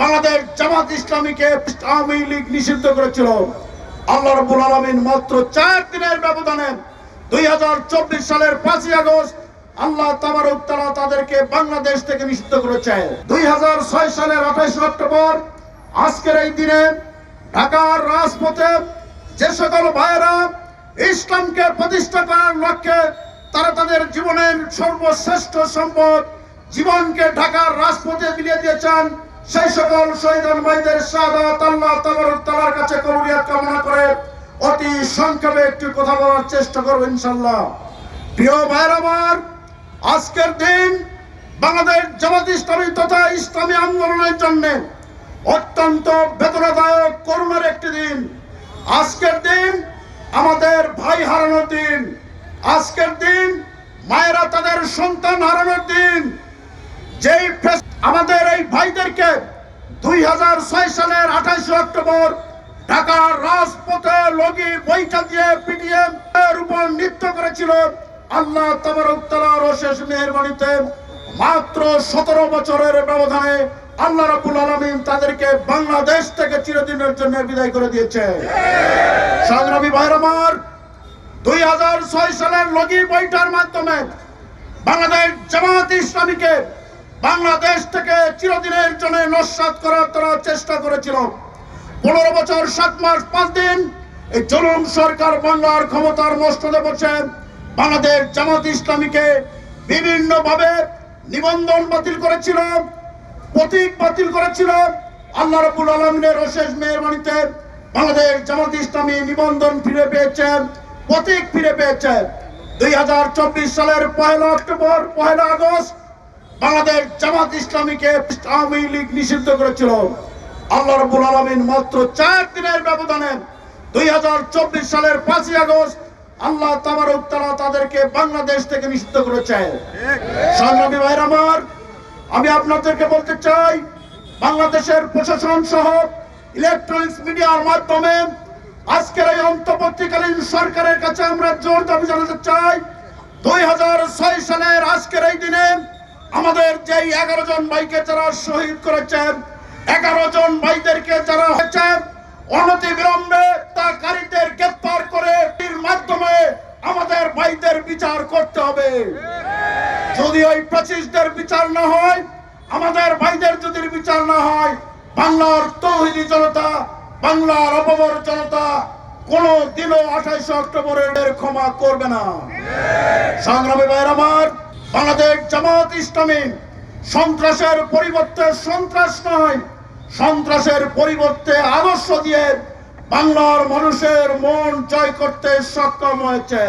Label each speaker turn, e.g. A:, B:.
A: বাংলাদেশ জামাত ইসলামীকে আওয়ামী লীগ নিষিদ্ধ করেছিল। আল্লাহ রাব্বুল আলামিন মাত্র 4 দিনের ব্যবধানে 2024 সালের 5ই আগস্ট আল্লাহ তাবারক তাআলা তাদেরকে বাংলাদেশ থেকে নিষিদ্ধ করেছে। 2006 সালের 28 অক্টোবর আজকের এই দিনে ঢাকার রাজপথে যে সকল ভাইয়েরা ইসলামকে প্রতিষ্ঠা করার লক্ষ্যে তারা তাদের জীবনের সর্বশ্রেষ্ঠ সম্পদ জীবনকে ঢাকার রাজপথে বিলিয়ে দিয়েছেন, সেই সকল শহীদ ভাইদের শাহাদাত আল্লাহ তাবারক তাআলার কাছে কবুলিয়ত কামনা করে অতি সংক্ষেপে একটু কথা বলার চেষ্টা করব ইনশাআল্লাহ। প্রিয় ভাইরা আমার, আজকের দিন বাংলাদেশ জামাত ইসলামী তথা ইসলামী আন্দোলনের জন্য অত্যন্ত বেদনাদায়ক করুণার একটি দিন। আজকের দিন আমাদের ভাই হারানোর দিন, আজকের দিন মায়েরা তাদের সন্তান হারানোর দিন। যেই আমাদের এই ভাইদেরকে 2006 সালের 28 অক্টোবর ঢাকার রাজপথে লগি বইটা দিয়ে পিটিয়ে এর উপর নৃত্য করেছিল, আল্লাহ তাবারক তাআলার অশেষ মেহেরবানিতে মাত্র 17 বছরের ব্যবধানে আল্লাহ রাব্বুল আলামিন তাদেরকে বাংলাদেশ থেকে চিরদিনের জন্য বিদায় করে দিয়েছে। সংগ্রামী ভাইরা আমার, 2006 সালের লগি বইটার মাধ্যমে বাংলাদেশ জামাত ইসলামীকে বাংলাদেশ থেকে চিরদিনের জন্য নস্যাৎ করার তারা চেষ্টা করেছিল। 15 বছর 7 মাস 5 দিন এই জুলুম সরকার বাংলার ক্ষমতার মস্তদে বসে বাংলাদেশ জামাত ইসলামীকে বিভিন্ন ভাবে নিবন্ধন বাতিল করেছিল, প্রতীক বাতিল করেছিল। আল্লাহ রাব্বুল আলামিনের অশেষ মেহেরবানিতে বাংলাদেশ জামাত ইসলামী নিবন্ধন ফিরে পেয়েছে, প্রতীক ফিরে পেয়েছে। 2024 সালের 1 আগস্ট বাংলাদেশ জামাত ইসলামীকে আওয়ামী লীগ নিষিদ্ধ করেছিল। আল্লাহ রাব্বুল আলামিন মাত্র 4 দিনের ব্যবধানে 2024 সালের 5ই আগস্ট আল্লাহ তাবারক তাআলা তাদেরকে বাংলাদেশ থেকে নিষিদ্ধ করেছে। সংগ্রামী ভাইরা আমার, আমি আপনাদেরকে বলতে চাই, বাংলাদেশের প্রশাসন সহ ইলেকট্রনিক্স মিডিয়ার মাধ্যমে আজকের এই অন্তর্বর্তীকালীন সরকারের কাছে আমরা জোর দাবি জানাতে চাই, 2006 সালের আজকের এই দিনে আমাদের যেই 11 জন ভাইকে যারা শহীদ করেছেন, 11 জন ভাইদেরকে যারা হয়েছে অনতি বিলম্বে হত্যাকারীদের গ্রেফতার করে এর মাধ্যমে আমাদের ভাইদের বিচার করতে হবে। যদি ওই ফ্যাসিস্টদের বিচার না হয়, আমাদের ভাইদের যদি বিচার না হয়, বাংলার তৌহিদি জনতা, বাংলার অপবর জনতা কোনদিনও 28 অক্টোবরের ক্ষমা করবে না। সংগ্রামী ভাইরা আমার, বাংলাদেশ জামাত ইসলামী সন্ত্রাসের পরিবর্তে সন্ত্রাস নয়, সন্ত্রাসের পরিবর্তে আদর্শ দিয়ে বাংলার মানুষের মন জয় করতে সক্ষম হয়েছে।